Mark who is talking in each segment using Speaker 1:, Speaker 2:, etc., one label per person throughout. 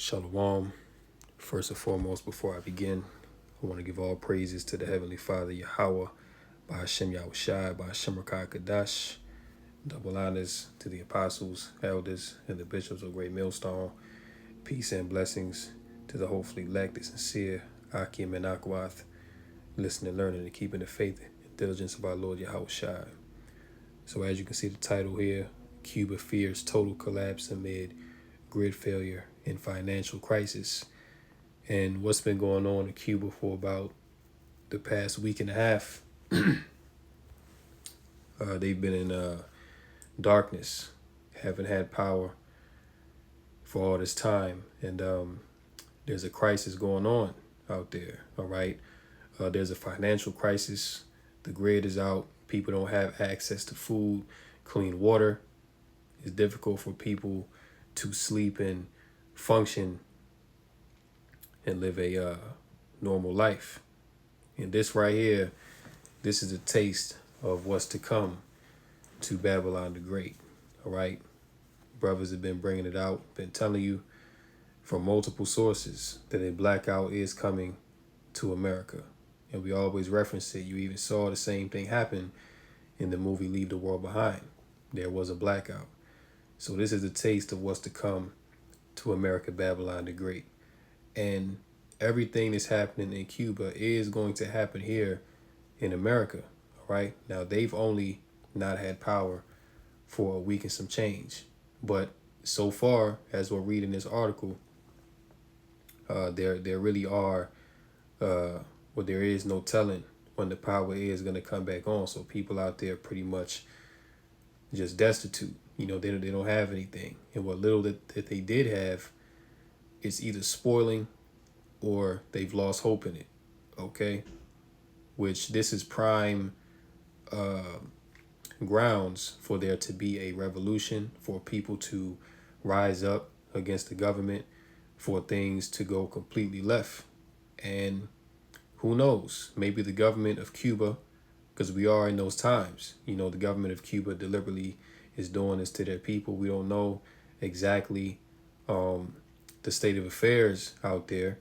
Speaker 1: Shalom. First and foremost, before I begin, I want to give all praises to the Heavenly Father, Yahweh, by Hashem Yahushai, by Hashem Rakah Kadash. Double honors to the apostles, elders, and the bishops of Great Millstone. Peace and blessings to the hopefully elect, the sincere, Akim and Akwath, listening, learning, and keeping the faith and diligence of our Lord Yahushai. So as you can see the title here, Cuba fears total collapse amid grid failure and financial crisis. And what's been going on in Cuba for about the past week and a half, they've been in darkness, haven't had power for all this time. And there's a crisis going on out there, all right? There's a financial crisis. The grid is out. People don't have access to food, clean water. It's difficult for people to sleep and function and live a normal life. And this right here, this is a taste of what's to come to Babylon the Great, all right? Brothers have been bringing it out, been telling you from multiple sources that a blackout is coming to America. And we always reference it. You even saw the same thing happen in the movie Leave the World Behind. There was a blackout. So this is a taste of what's to come to America, Babylon the Great. And everything that's happening in Cuba is going to happen here in America, all right? Now, they've only not had power for a week and some change. But so far, as we're reading this article, there really are, there is no telling when the power is going to come back on. So people out there pretty much just destitute. You know, they don't have anything. And what little that they did have, it's either spoiling or they've lost hope in it, okay? Which this is prime grounds for there to be a revolution, for people to rise up against the government, for things to go completely left. And who knows, maybe the government of Cuba, because we are in those times, you know, the government of Cuba deliberately is doing this to their people. We don't know exactly the state of affairs out there,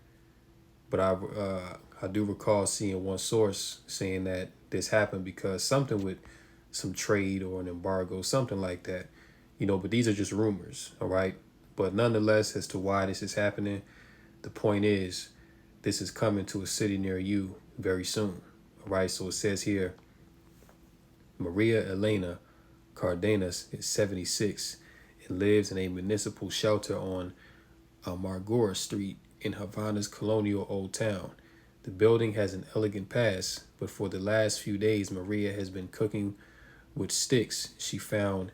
Speaker 1: but I do recall seeing one source saying that this happened because something with some trade or an embargo, something like that, you know, but these are just rumors, all right? But nonetheless, as to why this is happening, the point is this is coming to a city near you very soon, all right? So it says here, Maria Elena Cardenas is 76 and lives in a municipal shelter on Amargora Street in Havana's colonial Old Town. The building has an elegant past, but for the last few days, Maria has been cooking with sticks she found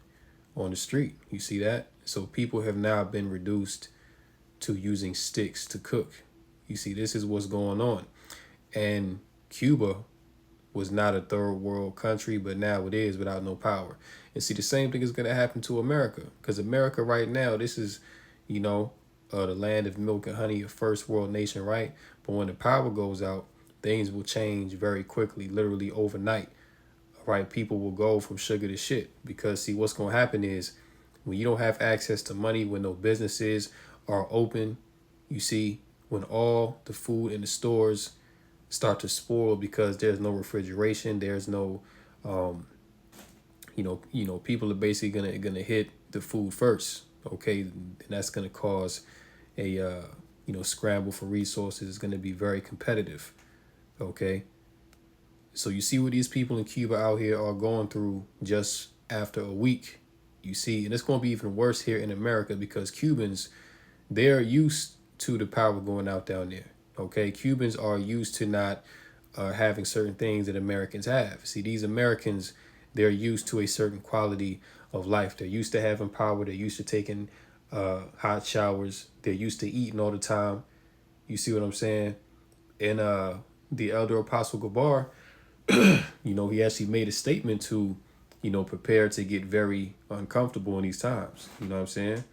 Speaker 1: on the street. You see that? So people have now been reduced to using sticks to cook. You see, this is what's going on. And Cuba was not a third world country, but now it is without no power. And see, the same thing is going to happen to America, because America right now, this is, you know, the land of milk and honey, a first world nation, right? But when the power goes out, things will change very quickly, literally overnight, right? People will go from sugar to shit, because see, what's going to happen is when you don't have access to money, when no businesses are open, you see, when all the food in the stores start to spoil because there's no refrigeration, there's no, people are basically gonna hit the food first, okay? And that's gonna cause a scramble for resources. It's gonna be very competitive, okay? So you see what these people in Cuba out here are going through just after a week, you see, and it's gonna be even worse here in America because Cubans, they're used to the power going out down there. Okay, Cubans are used to not having certain things that Americans have. See, these Americans, they're used to a certain quality of life. They're used to having power. They're used to taking hot showers. They're used to eating all the time. You see what I'm saying? And the elder Apostle Gabar, he actually made a statement to, prepare to get very uncomfortable in these times. You know what I'm saying?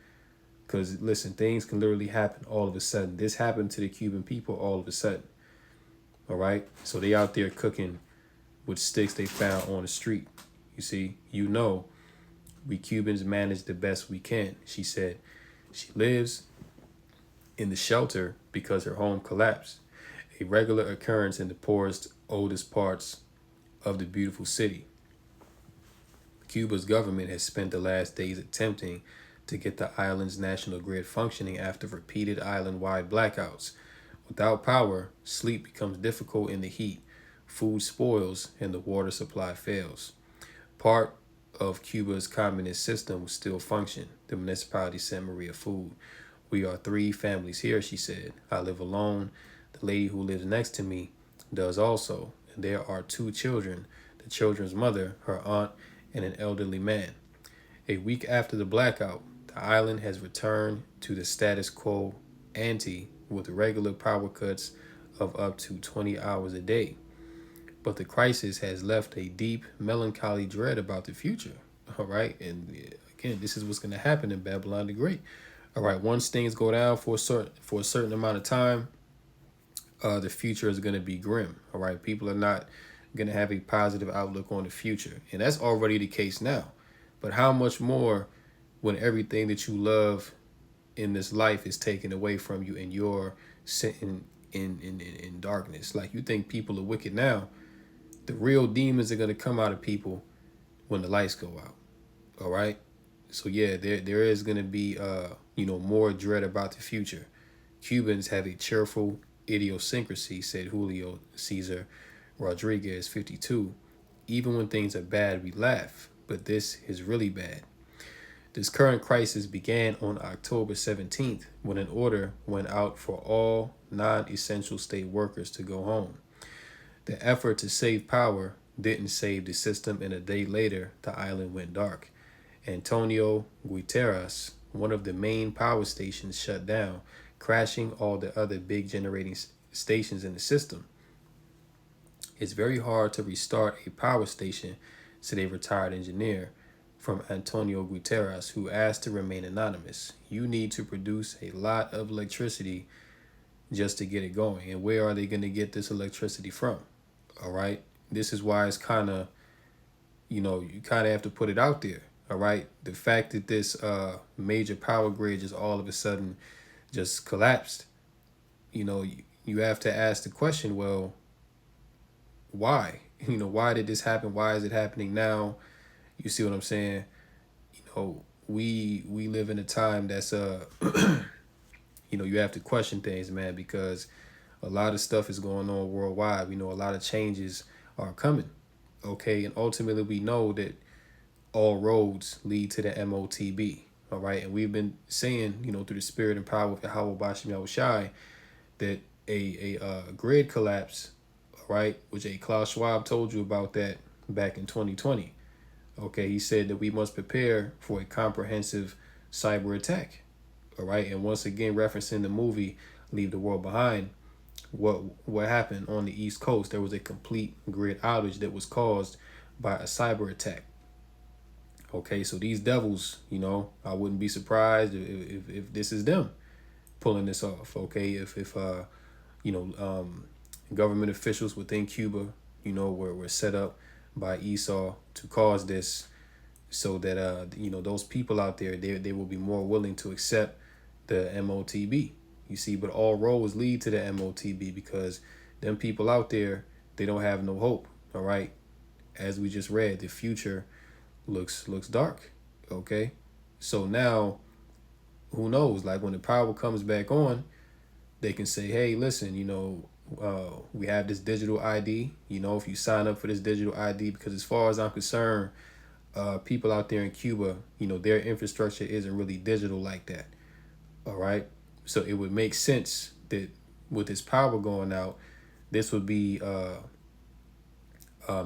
Speaker 1: Because, listen, things can literally happen all of a sudden. This happened to the Cuban people all of a sudden. All right? So they out there cooking with sticks they found on the street. You see, we Cubans manage the best we can, she said. She lives in the shelter because her home collapsed, a regular occurrence in the poorest, oldest parts of the beautiful city. Cuba's government has spent the last days attempting to get the island's national grid functioning after repeated island wide blackouts. Without power, sleep becomes difficult in the heat, food spoils, and the water supply fails. Part of Cuba's communist system will still function. The municipality sent Maria food. We are three families here, she said. I live alone. The lady who lives next to me does also. And there are two children, the children's mother, her aunt, and an elderly man. A week after the blackout, the island has returned to the status quo ante with regular power cuts of up to 20 hours a day. But the crisis has left a deep, melancholy dread about the future. All right. And again, this is what's going to happen in Babylon the Great. All right. Once things go down for a certain amount of time, the future is going to be grim. All right. People are not going to have a positive outlook on the future. And that's already the case now. But how much more when everything that you love in this life is taken away from you and you're sitting in darkness? Like, you think people are wicked now. The real demons are going to come out of people when the lights go out. All right. So, yeah, there is going to be, more dread about the future. Cubans have a cheerful idiosyncrasy, said Julio Cesar Rodriguez, 52. Even when things are bad, we laugh. But this is really bad. This current crisis began on October 17th when an order went out for all non-essential state workers to go home. The effort to save power didn't save the system, and a day later, the island went dark. Antonio Guterres, one of the main power stations, shut down, crashing all the other big generating stations in the system. It's very hard to restart a power station, said a retired engineer from Antonio Guterres, who asked to remain anonymous. You need to produce a lot of electricity just to get it going. And where are they going to get this electricity from? All right. This is why it's kind of, you kind of have to put it out there. All right. The fact that this major power grid just all of a sudden just collapsed, you have to ask the question, well, why? Why did this happen? Why is it happening now? You see what I'm saying? We live in a time that's you have to question things, man, because a lot of stuff is going on worldwide. We know a lot of changes are coming. Okay, and ultimately we know that all roads lead to the MOTB. All right, and we've been saying, through the spirit and power of Yahweh Bashim Yahushai, that a grid collapse, all right, which Klaus Schwab told you about that back in 2020. Okay, he said that we must prepare for a comprehensive cyber attack. All right, and once again, referencing the movie Leave the World Behind, what happened on the East Coast, there was a complete grid outage that was caused by a cyber attack. Okay, so these devils, I wouldn't be surprised if this is them pulling this off. Okay, if government officials within Cuba, were set up by Esau to cause this, so that those people out there, they will be more willing to accept the MOTB. You see, but all roads lead to the MOTB, because them people out there, they don't have no hope. All right, as we just read, the future looks dark. Okay, so now who knows? Like, when the power comes back on, they can say, hey, listen, we have this digital ID. If you sign up for this digital ID, because as far as I'm concerned, people out there in Cuba, their infrastructure isn't really digital like that. All right. So it would make sense that with this power going out, this would be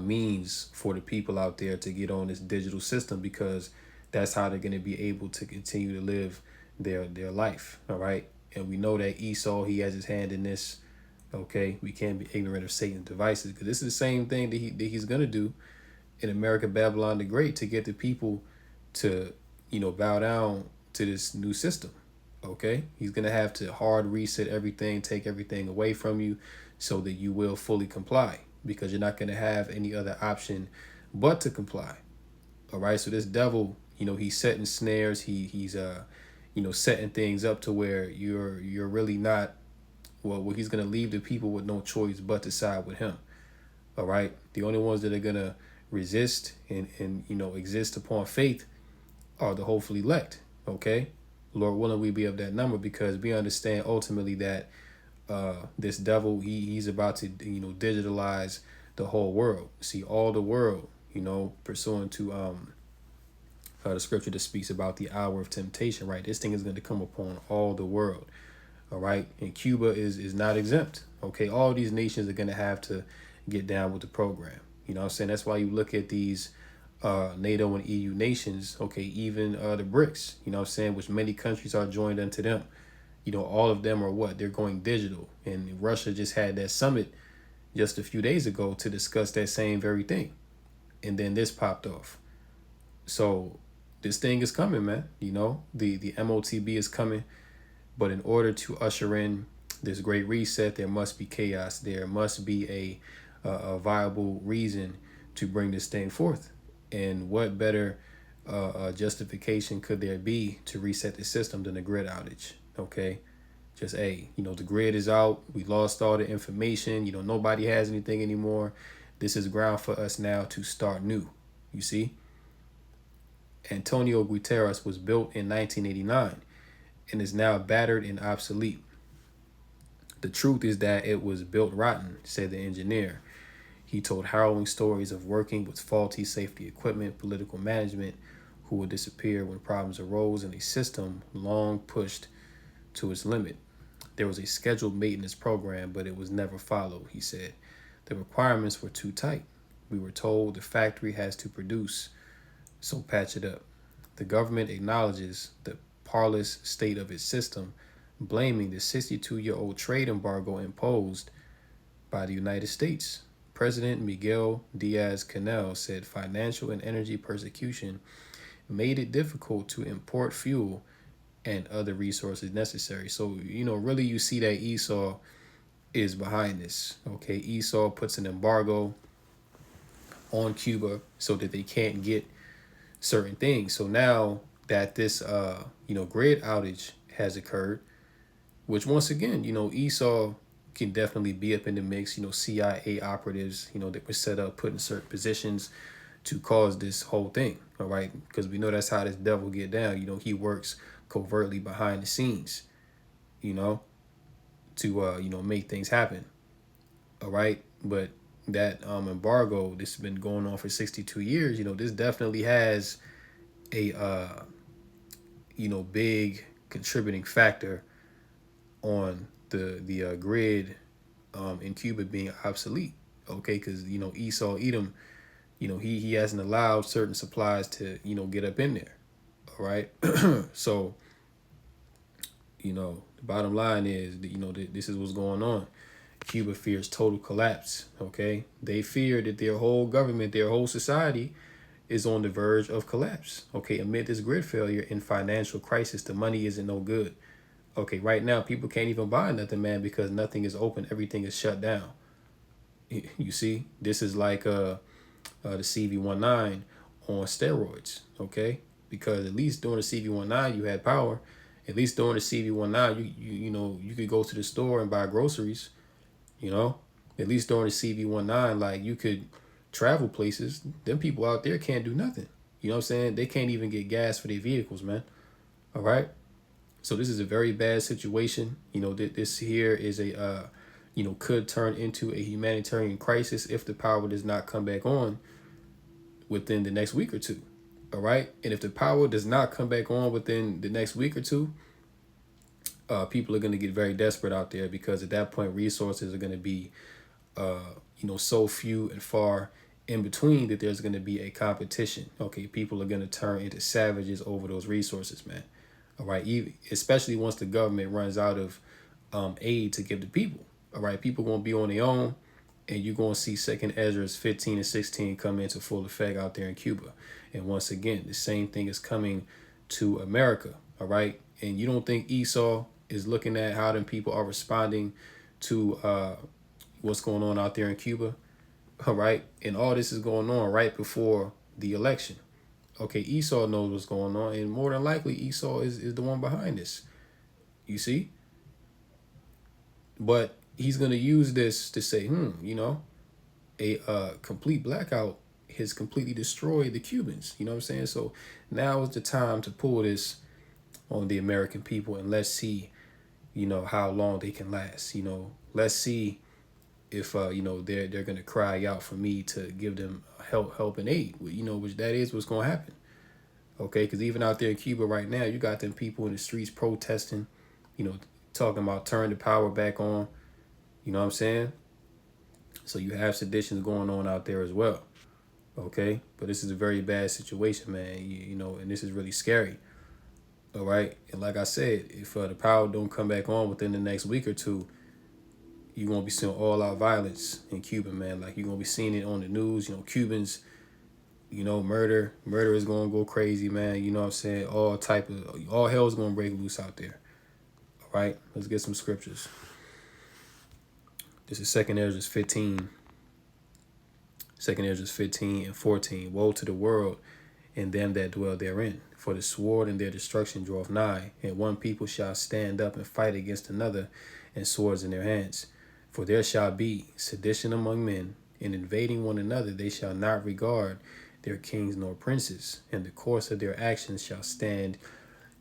Speaker 1: means for the people out there to get on this digital system, because that's how they're going to be able to continue to live their life. All right. And we know that Esau, he has his hand in this. Okay, we can't be ignorant of Satan's devices, because this is the same thing that he's going to do in America, Babylon the Great, to get the people to, bow down to this new system. Okay, he's going to have to hard reset everything, take everything away from you so that you will fully comply, because you're not going to have any other option but to comply. All right, so this devil, he's setting snares. He's setting things up to where you're really not, well, he's gonna leave the people with no choice but to side with him. All right. The only ones that are gonna resist and exist upon faith are the hopeful elect. Okay. Lord willing, we be of that number, because we understand ultimately that this devil, he's about to digitalize the whole world. See, all the world, pursuant to the scripture that speaks about the hour of temptation, right? This thing is going to come upon all the world. All right. And Cuba is not exempt. Okay. All these nations are going to have to get down with the program. You know what I'm saying? That's why you look at these NATO and EU nations, okay, even the BRICS, you know what I'm saying, which many countries are joined unto them. All of them are what? They're going digital. And Russia just had that summit just a few days ago to discuss that same very thing. And then this popped off. So this thing is coming, man. The MOTB is coming. But in order to usher in this great reset, there must be chaos. There must be a viable reason to bring this thing forth. And what better justification could there be to reset the system than a grid outage? Okay. Just, hey, the grid is out. We lost all the information. Nobody has anything anymore. This is ground for us now to start new. You see? Antonio Guterres was built in 1989 and is now battered and obsolete. The truth is that it was built rotten, said the engineer. He told harrowing stories of working with faulty safety equipment, political management, who would disappear when problems arose, in a system long pushed to its limit. There was a scheduled maintenance program, but it was never followed, he said. The requirements were too tight. We were told the factory has to produce, so patch it up. The government acknowledges the parlous state of its system, blaming the 62-year-old trade embargo imposed by the United States. President Miguel Diaz-Canel said financial and energy persecution made it difficult to import fuel and other resources necessary. So, really you see that Esau is behind this. Okay, Esau puts an embargo on Cuba so that they can't get certain things. So now that this grid outage has occurred, which once again, Esau can definitely be up in the mix. CIA operatives, that were set up, put in certain positions to cause this whole thing. All right, because we know that's how this devil get down. He works covertly behind the scenes, to make things happen. All right, but that embargo, this has been going on for 62 years. This definitely has a big contributing factor on the grid in Cuba being obsolete. Okay, because Esau Edom, he hasn't allowed certain supplies to get up in there. All right, so the bottom line is that, this is what's going on. Cuba fears total collapse. Okay, they fear that their whole government, their whole society, is on the verge of collapse. Okay, amid this grid failure and financial crisis, the money isn't no good. Okay, right now people can't even buy nothing, man, because nothing is open. Everything is shut down. You see, this is like the CV-19 on steroids. Okay, because at least during the CV-19 you had power. At least during the CV-19 you could go to the store and buy groceries. At least during the CV-19, like, you could travel places. Them people out there can't do nothing. You know what I'm saying? They can't even get gas for their vehicles, man. All right. So this is a very bad situation. This here is a, could turn into a humanitarian crisis if the power does not come back on within the next week or two. All right. And if the power does not come back on within the next week or two, people are going to get very desperate out there, because at that point resources are going to be, so few and far in between that there's going to be a competition. Okay, people are going to turn into savages over those resources, man. All right, especially once the government runs out of aid to give the people. All right, people going to be on their own, and you're going to see Second Ezra's 15 and 16 come into full effect out there in Cuba. And once again, the same thing is coming to America. All right, and you don't think Esau is looking at how them people are responding to what's going on out there in Cuba? All right, and all this is going on right before the election. Okay, Esau knows what's going on, and more than likely Esau is the one behind this. You see? But he's gonna use this to say, a complete blackout has completely destroyed the Cubans. You know what I'm saying? So now is the time to pull this on the American people, and let's see, how long they can last. Let's see if they're gonna cry out for me to give them help and aid. Which that is what's gonna happen. Okay, because even out there in Cuba right now, you got them people in the streets protesting, you know, talking about turn the power back on. You know what I'm saying? So you have seditions going on out there as well. Okay, but this is a very bad situation, man. And this is really scary. All right, and like I said, if the power don't come back on within the next week or two, you're gonna be seeing all out violence in Cuba, man. Like you're gonna be seeing it on the news. Cubans, murder is gonna go crazy, man. You know what I'm saying? All hell's gonna break loose out there. All right, let's get some scriptures. This is Second Ezra 15. Second Ezra 15 and 14. Woe to the world and them that dwell therein. For the sword and their destruction draweth nigh, and one people shall stand up and fight against another, and swords in their hands. For there shall be sedition among men, and invading one another they shall not regard their kings nor princes, and the course of their actions shall stand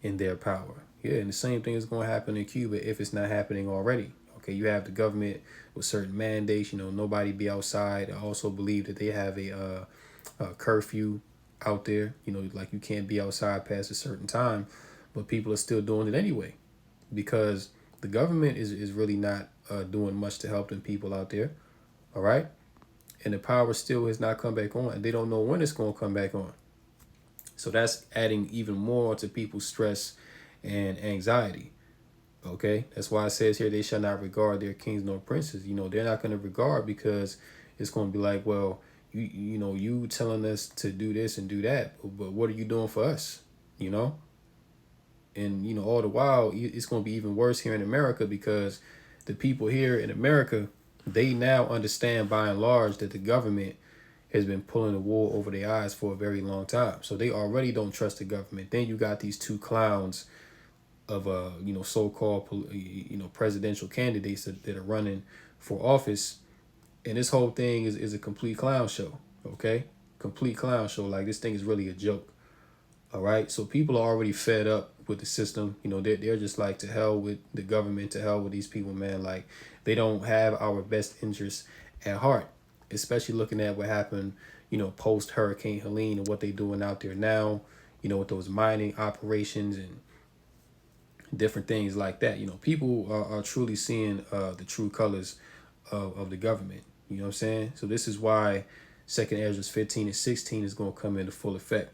Speaker 1: in their power. Yeah, and the same thing is going to happen in Cuba if it's not happening already. Okay, you have the government with certain mandates. Nobody be outside. I also believe that they have a curfew out there. Like you can't be outside past a certain time, but people are still doing it anyway because the government is really not doing much to help them people out there. All right, and the power still has not come back on, and they don't know when it's going to come back on. So that's adding even more to people's stress and anxiety. Okay, that's why it says here they shall not regard their kings nor princes. They're not going to regard because it's going to be like, well, you telling us to do this and do that, but what are you doing for us? And all the while it's going to be even worse here in America because the people here in America, they now understand by and large that the government has been pulling the wool over their eyes for a very long time. So they already don't trust the government. Then you got these two clowns of so-called presidential candidates that are running for office, and this whole thing is a complete clown show. Okay, complete clown show. Like this thing is really a joke. All right, so people are already fed up with the system. They're just like, to hell with the government, to hell with these people, man. Like they don't have our best interests at heart, especially looking at what happened post Hurricane Helene and what they doing out there now, with those mining operations and different things like that. People are truly seeing the true colors of the government. You know what I'm saying? So this is why Second Ezra 15 and 16 is going to come into full effect.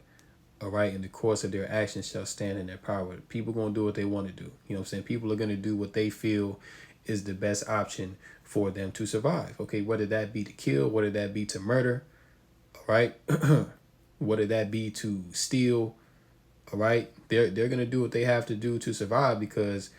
Speaker 1: All right, in the course of their actions shall stand in their power. People are going to do what they want to do. You know what I'm saying? People are going to do what they feel is the best option for them to survive. Okay, whether that be to kill, whether that be to murder, all right, whether that be to steal. All right, they're gonna do what they have to do to survive, because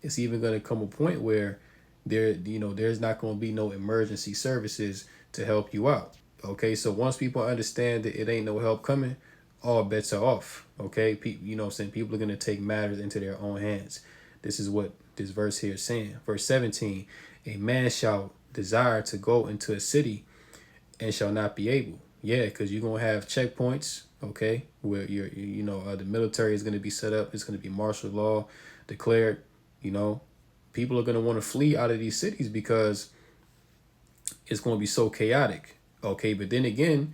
Speaker 1: it's even gonna come a point where there's not gonna be no emergency services to help you out. Okay, so once people understand that it ain't no help coming, all bets are off. Okay, what I'm saying, people are gonna take matters into their own hands. This is what this verse here is saying. Verse 17: a man shall desire to go into a city and shall not be able. Yeah, because you're gonna have checkpoints, okay, where the military is gonna be set up. It's gonna be martial law declared. People are gonna want to flee out of these cities because it's gonna be so chaotic. Okay, but then again,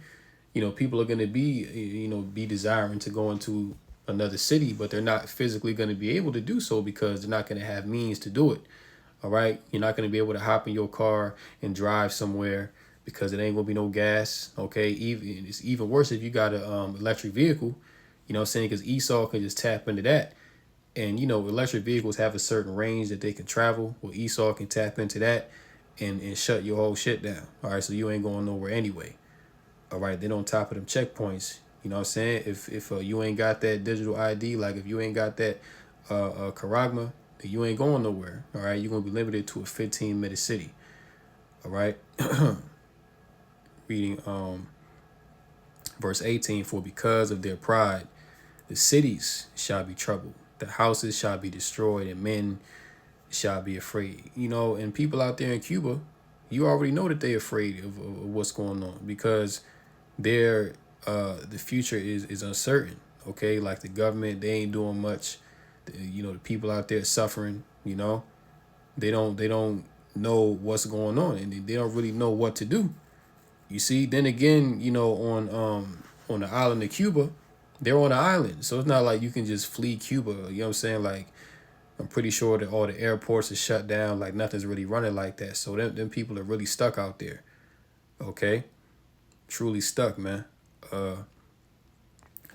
Speaker 1: people are gonna be desiring to go into another city, but they're not physically gonna be able to do so because they're not gonna have means to do it. All right, you're not gonna be able to hop in your car and drive somewhere because it ain't gonna be no gas. Okay, it's even worse if you got a electric vehicle. You know what I'm saying? Because Esau can just tap into that, and electric vehicles have a certain range that they can travel. Well, Esau can tap into that and shut your whole shit down. All right, so you ain't going nowhere anyway. All right, then on top of them checkpoints, you know what I'm saying? If you ain't got that digital ID, like if you ain't got that charagma, then you ain't going nowhere. All right, you're gonna be limited to a 15-minute city. All right. Reading Verse 18, for because of their pride, the cities shall be troubled, the houses shall be destroyed, and men shall be afraid. And people out there in Cuba, you already know that they're afraid of what's going on, because their the future is uncertain. Okay, like the government, they ain't doing much. The people out there suffering. They don't know what's going on, and they don't really know what to do. You see, then again, on the island of Cuba, they're on an island, so it's not like you can just flee Cuba. You know what I'm saying? Like, I'm pretty sure that all the airports are shut down. Like, nothing's really running like that. So them people are really stuck out there. Okay, truly stuck, man.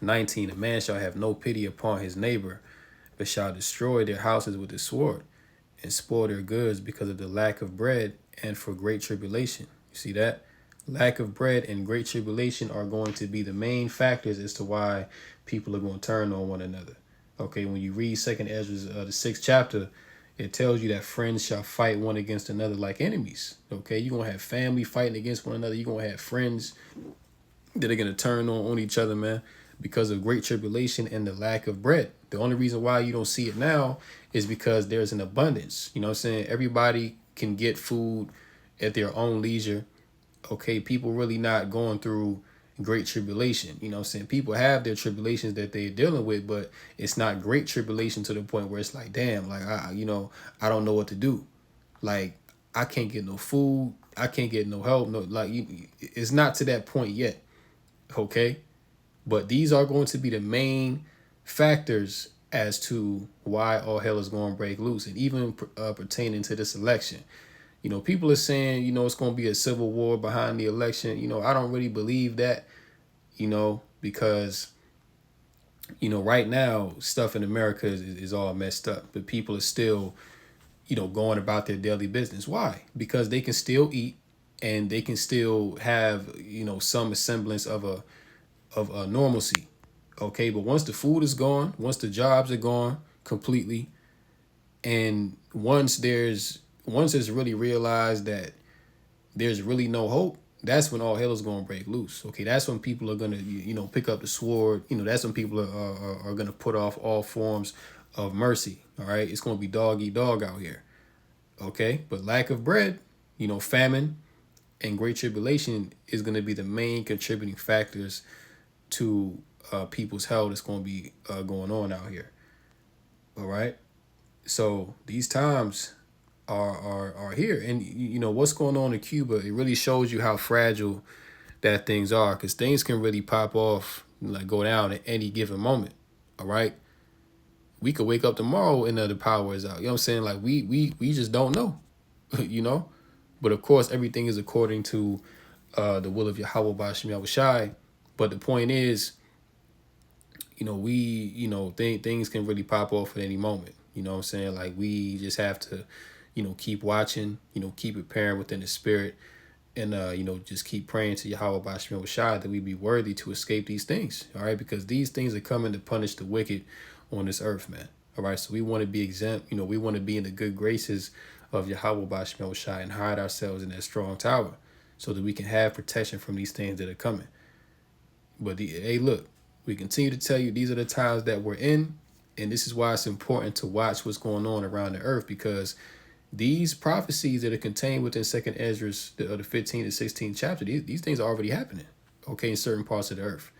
Speaker 1: 19, a man shall have no pity upon his neighbor, but shall destroy their houses with the sword, and spoil their goods because of the lack of bread and for great tribulation. You see that? Lack of bread and great tribulation are going to be the main factors as to why people are going to turn on one another. Okay, when you read Second Ezra, the 6th chapter, it tells you that friends shall fight one against another like enemies. Okay, you're going to have family fighting against one another. You're going to have friends that are going to turn on each other, man, because of great tribulation and the lack of bread. The only reason why you don't see it now is because there's an abundance. You know what I'm saying? Everybody can get food at their own leisure. Okay, people really not going through great tribulation. You know what I'm saying? People have their tribulations that they're dealing with, but it's not great tribulation to the point where it's like, damn, like, I don't know what to do. Like, I can't get no food. I can't get no help. No, like, it's not to that point yet. Okay, but these are going to be the main factors as to why all hell is going to break loose, and even pertaining to this election. People are saying, it's going to be a civil war behind the election. I don't really believe that, because, right now stuff in America is all messed up, but people are still, going about their daily business. Why? Because they can still eat, and they can still have, some semblance of a normalcy. Okay, but once the food is gone, once the jobs are gone completely, and once it's really realized that there's really no hope, that's when all hell is going to break loose. Okay, that's when people are going to, pick up the sword. That's when people are going to put off all forms of mercy. All right, it's going to be dog eat dog out here. Okay, but lack of bread, famine, and great tribulation is going to be the main contributing factors to people's hell that's going to be going on out here. All right, so these times are here, and what's going on in Cuba, it really shows you how fragile that things are, because things can really pop off, like go down at any given moment. All right, we could wake up tomorrow and the power is out. You know what I'm saying? Like, we just don't know. But of course everything is according to the will of Yahweh Bashim Yahushai. But the point is, things can really pop off at any moment. You know what I'm saying? Like, we just have to, keep watching, keep preparing within the spirit, and, just keep praying to Yahweh Bashim Yahushai that we be worthy to escape these things. All right, because these things are coming to punish the wicked on this earth, man. All right, so we want to be exempt. We want to be in the good graces of Yahweh Bashim Yahushai and hide ourselves in that strong tower so that we can have protection from these things that are coming. But hey, look, we continue to tell you these are the times that we're in, and this is why it's important to watch what's going on around the earth, because these prophecies that are contained within Second Ezra, the 15th and 16th chapter, these things are already happening, okay, in certain parts of the earth.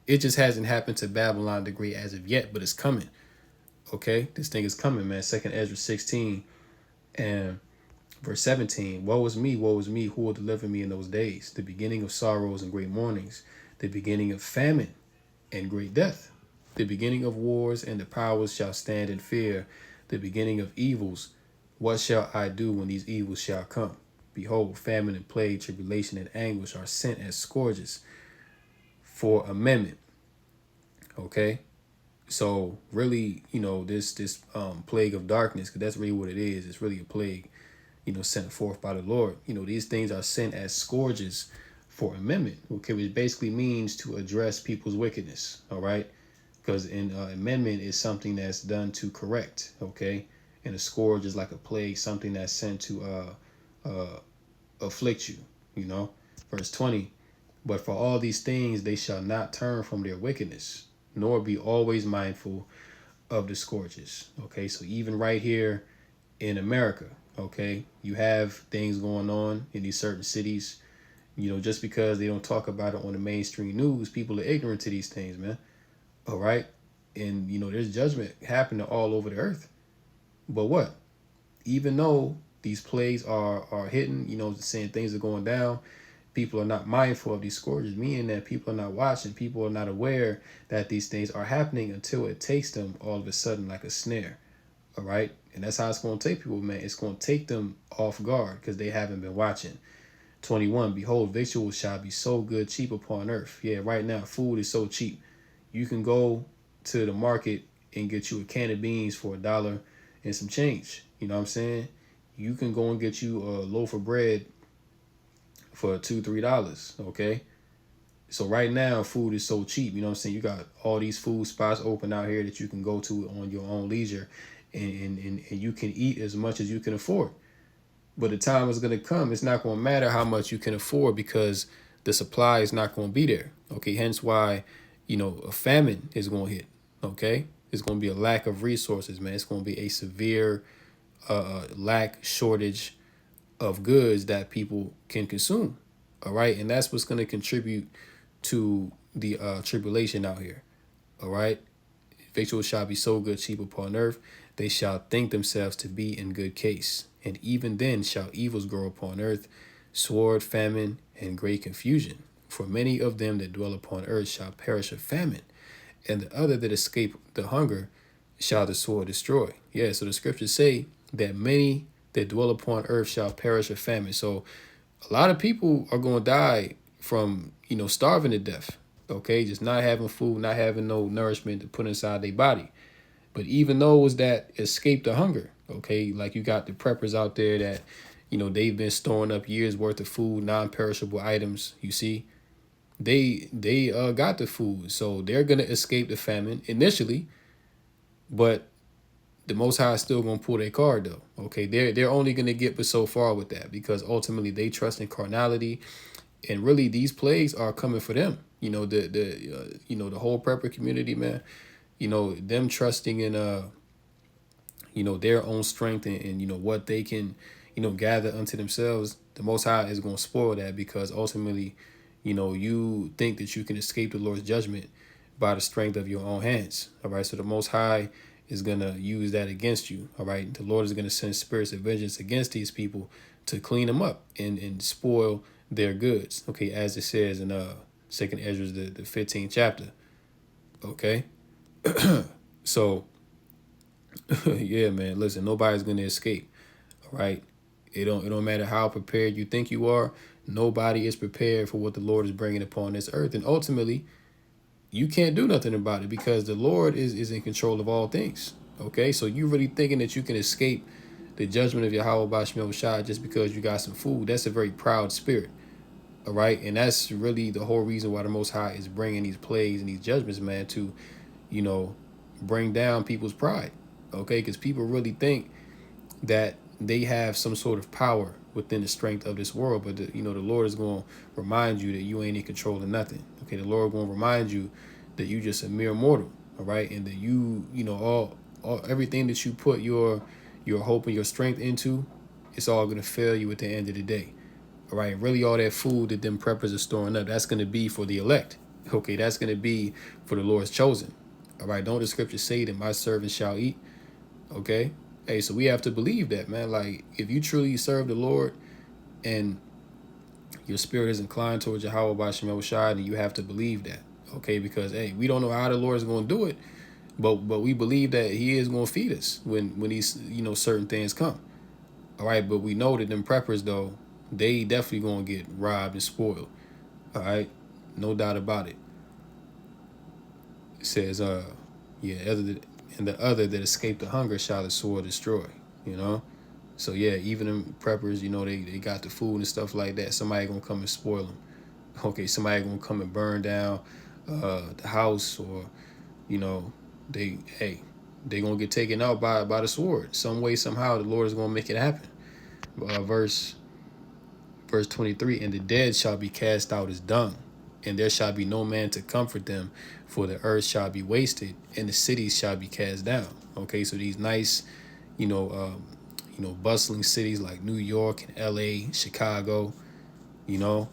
Speaker 1: It just hasn't happened to Babylon the Great as of yet, but it's coming. Okay, this thing is coming, man. Second Ezra 16 and verse 17. Woe is me, who will deliver me in those days? The beginning of sorrows and great mournings, the beginning of famine and great death, the beginning of wars, and the powers shall stand in fear, the beginning of evils. What shall I do when these evils shall come? Behold, famine and plague, tribulation and anguish are sent as scourges for amendment. Okay, so really, this plague of darkness, because that's really what it is. It's really a plague, sent forth by the Lord. These things are sent as scourges for amendment. Okay, which basically means to address people's wickedness. All right, because in amendment is something that's done to correct. Okay, and a scourge is like a plague, something that's sent to afflict you. Verse 20. But for all these things they shall not turn from their wickedness, nor be always mindful of the scourges. Okay, so even right here in America, okay, you have things going on in these certain cities. Just because they don't talk about it on the mainstream news, people are ignorant to these things, man. All right. And, there's judgment happening all over the earth. But what? Even though these plagues are hitting, saying things are going down, people are not mindful of these scourges, meaning that people are not watching, people are not aware that these things are happening until it takes them all of a sudden like a snare. All right. And that's how it's going to take people, man. It's going to take them off guard because they haven't been watching. 21, behold, victuals shall be so good, cheap upon earth. Yeah, right now, food is so cheap. You can go to the market and get you a can of beans for $1 and some change. You know what I'm saying? You can go and get you a loaf of bread for $2, $3. Okay. So right now, food is so cheap. You know what I'm saying? You got all these food spots open out here that you can go to on your own leisure, and you can eat as much as you can afford. But the time is going to come. It's not going to matter how much you can afford because the supply is not going to be there. Okay. Hence why, a famine is going to hit. Okay. It's going to be a lack of resources, man. It's going to be a severe lack, shortage of goods that people can consume. All right. And that's what's going to contribute to the tribulation out here. All right. Victuals shall be so good, cheap upon earth. They shall think themselves to be in good case. And even then shall evils grow upon earth, sword, famine, and great confusion. For many of them that dwell upon earth shall perish of famine, and the other that escape the hunger shall the sword destroy. Yeah, so the scriptures say that many that dwell upon earth shall perish of famine. So a lot of people are going to die from, starving to death. Okay, just not having food, not having no nourishment to put inside their body. But even those that escape the hunger, okay, like you got the preppers out there that, they've been storing up years worth of food, non-perishable items. You see, they got the food, so they're gonna escape the famine initially, but the Most High is still gonna pull their card though. Okay, they're only gonna get but so far with that because ultimately they trust in carnality, and really these plagues are coming for them. The whole prepper community, man. Them trusting in their own strength and what they can gather unto themselves. The Most High is going to spoil that because ultimately you think that you can escape the Lord's judgment by the strength of your own hands. All right, so the Most High is going to use that against you. All right, the Lord is going to send spirits of vengeance against these people to clean them up and spoil their goods. Okay, as it says in Second Ezra, the 15th chapter. Okay. So yeah, man, listen, nobody's gonna escape. All right. It don't matter how prepared you think you are, nobody is prepared for what the Lord is bringing upon this earth. And ultimately, you can't do nothing about it because the Lord is in control of all things. Okay, so you really thinking that you can escape the judgment of Yahweh Bashmel Shai just because you got some food? That's a very proud spirit. All right, and that's really the whole reason why the Most High is bringing these plagues and these judgments, man, to bring down people's pride. Okay, because people really think that they have some sort of power within the strength of this world, but the Lord is going to remind you that you ain't in control of nothing. Okay, the Lord going to remind you that you just a mere mortal. All right, and that all everything that you put your hope and your strength into, it's all going to fail you at the end of the day. All right, really all that food that them preppers are storing up, that's going to be for the elect. Okay, that's going to be for the Lord's chosen. All right, don't the scripture say that my servants shall eat? Okay, hey, so we have to believe that, man. Like, if you truly serve the Lord and your spirit is inclined towards Yahweh by Shemel Shai, then you have to believe that. Okay, because hey, we don't know how the Lord is going to do it, but we believe that He is going to feed us when these certain things come. All right, but we know that them preppers though, they definitely going to get robbed and spoiled. All right, no doubt about it. It says, and the other that escaped the hunger shall the sword destroy. So yeah, even them preppers, they got the food and stuff like that. Somebody gonna come and spoil them. Okay, somebody gonna come and burn down the house, or they gonna get taken out by the sword some way somehow. The Lord is gonna make it happen. Verse 23, and the dead shall be cast out as dung. and there shall be no man to comfort them, for the earth shall be wasted, and the cities shall be cast down. Okay, so these nice, you know, bustling cities like New York and L.A., Chicago, you know,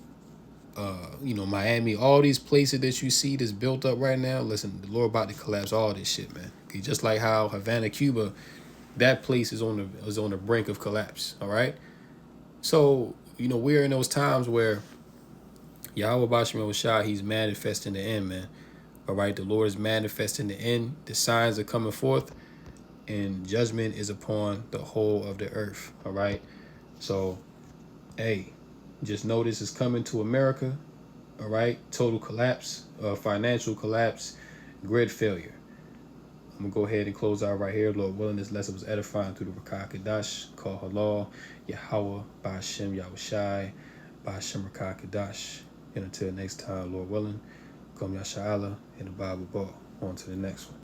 Speaker 1: Miami, all these places that you see that's built up right now. Listen, the Lord about to collapse all this shit, man. Okay, just like how Havana, Cuba, that place is on the brink of collapse. All right, so we're in those times where Yahweh Bashim Shah, he's manifesting the end, man. All right, the Lord is manifesting the end. The signs are coming forth, and judgment is upon the whole of the earth. All right, so hey, just know this is coming to America. All right, total collapse, financial collapse, grid failure. I'm gonna go ahead and close out right here. Lord willing, this lesson was edifying through the Rakah Kadash, call Halal, Yahweh, Ba'ashem, Yahushai, Ba'ashem Rakah Kadash. And until next time, Lord willing, Kom Yasha'Allah, and the Bible Ball. On to the next one.